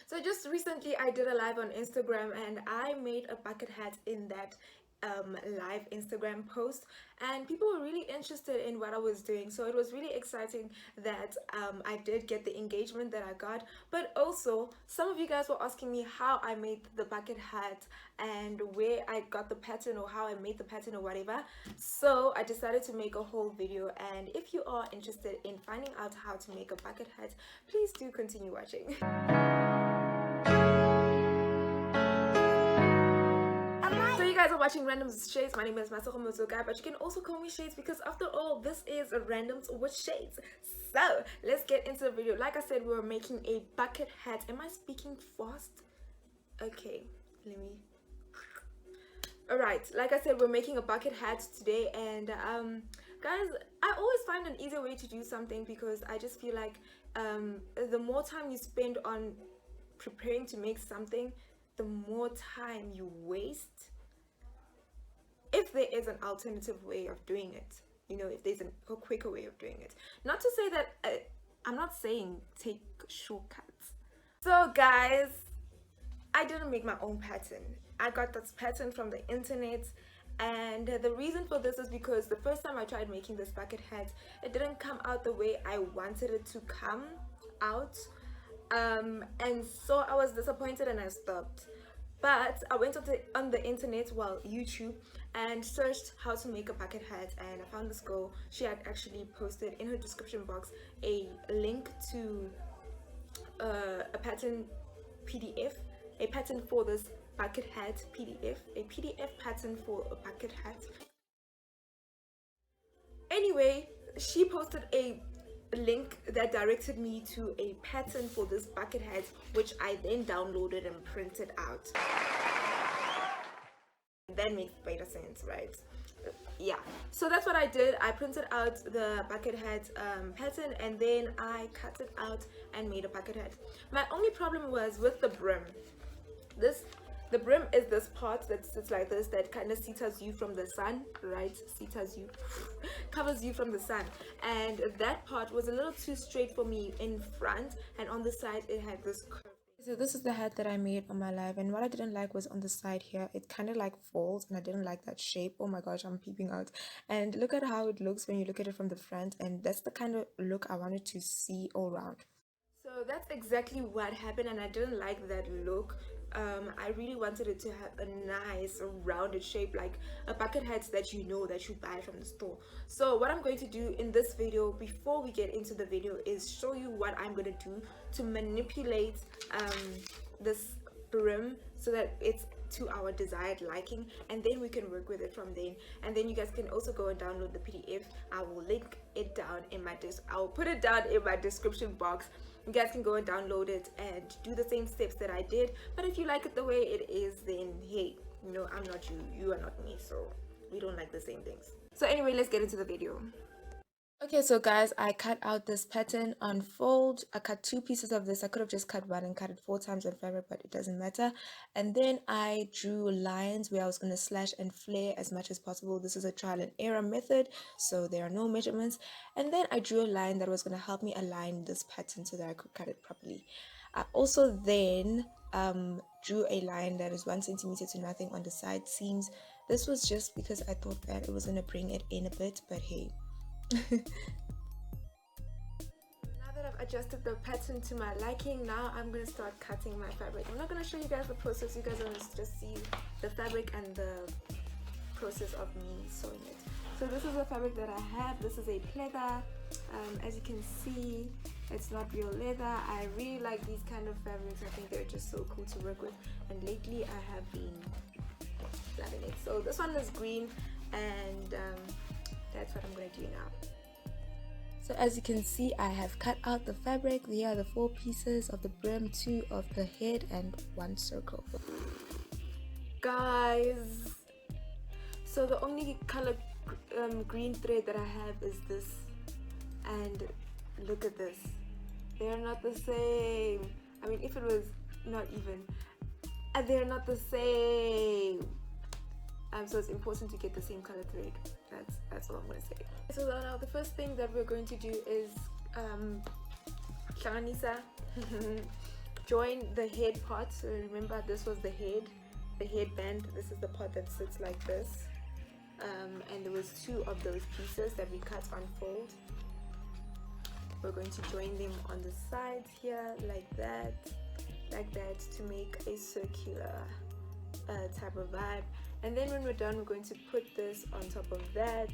So just recently I did a live on Instagram and I made a bucket hat in that live Instagram post, and people were really interested in what I was doing. So it was really exciting that I did get the engagement that I got. But also some of you guys were asking me how I made the bucket hat and where I got the pattern or how I made the pattern or whatever. So I decided to make a whole video, and if you are interested in finding out how to make a bucket hat, please do continue watching. So you guys are watching Randoms with Shades. My name is Masako Motoga, but you can also call me Shades because after all, this is Randoms with Shades. So let's get into the video. Like I said, we were making a bucket hat. Am I speaking fast? Okay, let me. Alright, like I said, we're making a bucket hat today, and guys, I always find an easier way to do something because I just feel like the more time you spend on preparing to make something, the more time you waste if there is an alternative way of doing it, you know, if there's a quicker way of doing it. Not to say that I'm not saying take shortcuts. So guys, I didn't make my own pattern. I got this pattern from the internet, and the reason for this is because the first time I tried making this bucket hat, it didn't come out the way I wanted it to come out, and so I was disappointed and I stopped. But I went on the internet, well, YouTube, and searched how to make a bucket hat, and I found this girl. She had actually posted in her description box a link to a pattern PDF, a pattern for this bucket hat PDF, a PDF pattern for a bucket hat. Anyway, she posted a link that directed me to a pattern for this bucket hat, which I then downloaded and printed out. That makes better sense, right? Yeah, so that's what I did. I printed out the bucket hat pattern, and then I cut it out and made a bucket hat. My only problem was with the brim. The brim is this part that sits like this, that kind of seats you from the sun, right? Seats you, covers you from the sun, and that part was a little too straight for me in front, and on the side it had this curve. So this is the hat that I made on my live, and what I didn't like was on the side here, it kind of like folds, and I didn't like that shape. Oh my gosh, I'm peeping out. And look at how it looks when you look at it from the front, and that's the kind of look I wanted to see all around. So that's exactly what happened, and I didn't like that look. I really wanted it to have a nice rounded shape, like a bucket hat that you know that you buy from the store. So what I'm going to do in this video, before we get into the video, is show you what I'm going to do to manipulate this brim so that it's to our desired liking, and then we can work with it from then. And then you guys can also go and download the PDF. I will link it down in my I will put it down in my description box. You guys can go and download it and do the same steps that I did. But if you like it the way it is, then hey, you know, I'm not you, you are not me, so we don't like the same things. So anyway, let's get into the video. Okay, so guys, I cut out this pattern on fold. I cut 2 pieces of this. I could have just cut one and cut it 4 times on fabric, but it doesn't matter. And then I drew lines where I was going to slash and flare as much as possible. This is a trial and error method, so there are no measurements. And then I drew a line that was going to help me align this pattern so that I could cut it properly. I also then drew a line that is 1 centimeter to nothing on the side seams. This was just because I thought that it was going to bring it in a bit, but hey. Now that I've adjusted the pattern to my liking, now I'm going to start cutting my fabric. I'm not going to show you guys the process. You guys are going to just see the fabric and the process of me sewing it. So this is the fabric that I have. This is a pleather. As you can see, it's not real leather. I really like these kind of fabrics. I think they're just so cool to work with, and lately I have been loving it. So this one is green, and that's what I'm going to do now. So as you can see, I have cut out the fabric. Here are the 4 pieces of the brim, 2 of the head, and 1 circle. Guys, so the only color green thread that I have is this, and look at this. They're not the same. I mean, if it was not even, they're not the same. So it's important to get the same color thread. That's all I'm going to say. So now the first thing that we're going to do is hlanganisa join the head part. So remember, this was the headband. This is the part that sits like this, and there was 2 of those pieces that we cut on fold. We're going to join them on the sides here like that to make a circular type of vibe. And then when we're done, we're going to put this on top of that,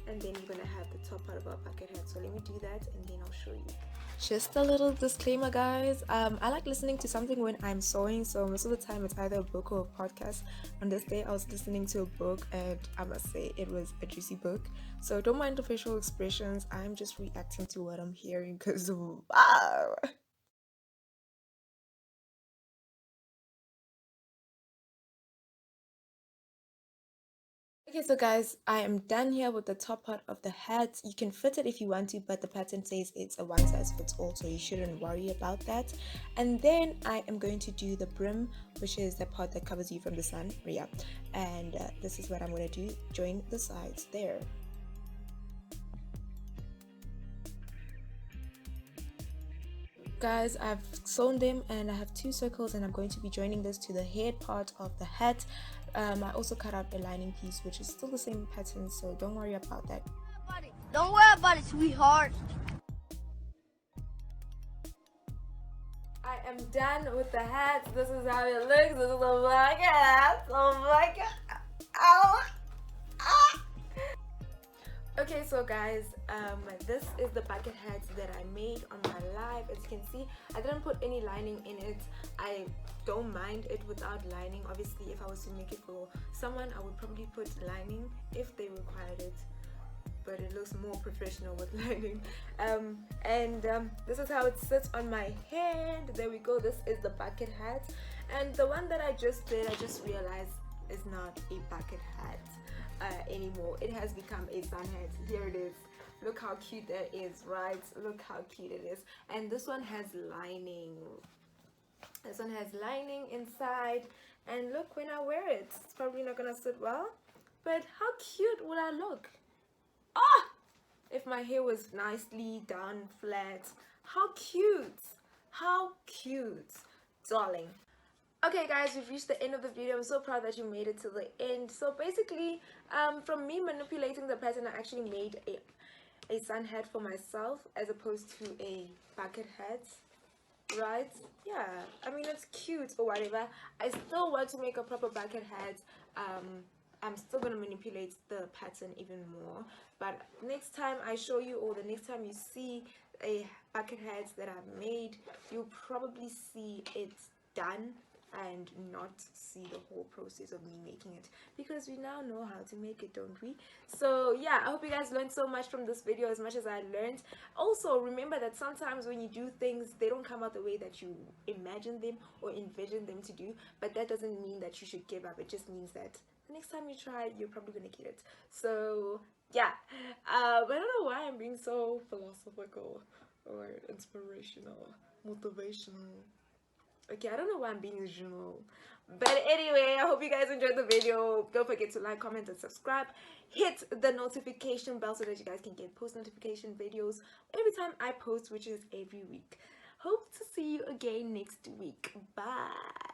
and then we're gonna have the top part of our bucket hat. So let me do that and then I'll show you. Just a little disclaimer, guys. I like listening to something when I'm sewing, so most of the time it's either a book or a podcast. On this day I was listening to a book, and I must say it was a juicy book, so don't mind the facial expressions. I'm just reacting to what I'm hearing because wow. Okay, so guys, I am done here with the top part of the hat. You can fit it if you want to, but the pattern says it's a one size fits all, so you shouldn't worry about that. And then I am going to do the brim, which is the part that covers you from the sun. Yeah, and this is what I'm going to do. Join the sides there. Guys, I've sewn them and I have 2 circles, and I'm going to be joining this to the head part of the hat. I also cut out a lining piece, which is still the same pattern, so don't worry about that. Don't worry about it, sweetheart. I am done with the hat. This is how it looks. This is a black hat. Oh my god. Ow. Ah. Okay, so guys, this is the bucket hat that I made on my live. As you can see, I didn't put any lining in it. I don't mind it without lining. Obviously, if I was to make it for someone, I would probably put lining if they required it, but it looks more professional with lining. This is how it sits on my hand. There we go. This is the bucket hat, and the one that I just did, I just realized is not a bucket hat anymore. It has become a sun hat. Here it is. Look how cute that is, right? Look how cute it is. And this one has lining. This one has lining inside, and look, when I wear it, it's probably not gonna sit well, but how cute would I look? Ah, if my hair was nicely done flat. How cute, how cute, darling. Okay guys, we've reached the end of the video. I'm so proud that you made it to the end. So basically, from me manipulating the pattern, I actually made a sun hat for myself as opposed to a bucket hat, right? Yeah, I mean, it's cute or whatever. I still want to make a proper bucket hat. I'm still gonna manipulate the pattern even more, but next time I show you, or the next time you see a bucket hat that I've made, you'll probably see it done and not see the whole process of me making it, because we now know how to make it, don't we? So yeah, I hope you guys learned so much from this video as much as I learned. Also remember that sometimes when you do things, they don't come out the way that you imagine them or envision them to do, but that doesn't mean that you should give up. It just means that the next time you try, you're probably gonna get it. So yeah, I don't know why I'm being so philosophical or inspirational, motivational. Okay, I don't know why I'm being general, but anyway, I hope you guys enjoyed the video. Don't forget to like, comment, and subscribe. Hit the notification bell so that you guys can get post notification videos every time I post, which is every week. Hope to see you again next week. Bye.